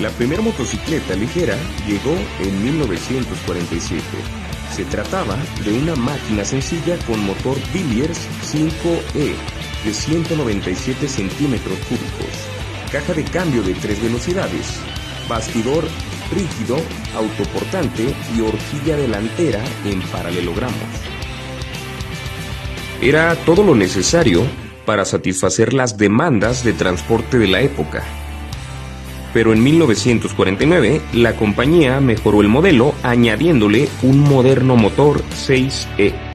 La primera motocicleta ligera llegó en 1947. Se trataba de una máquina sencilla con motor Villiers 5E de 197 centímetros cúbicos, caja de cambio de 3 velocidades, bastidor rígido, autoportante y horquilla delantera en paralelogramos. Era todo lo necesario para satisfacer las demandas de transporte de la época. Pero en 1949 la compañía mejoró el modelo añadiéndole un moderno motor 6E.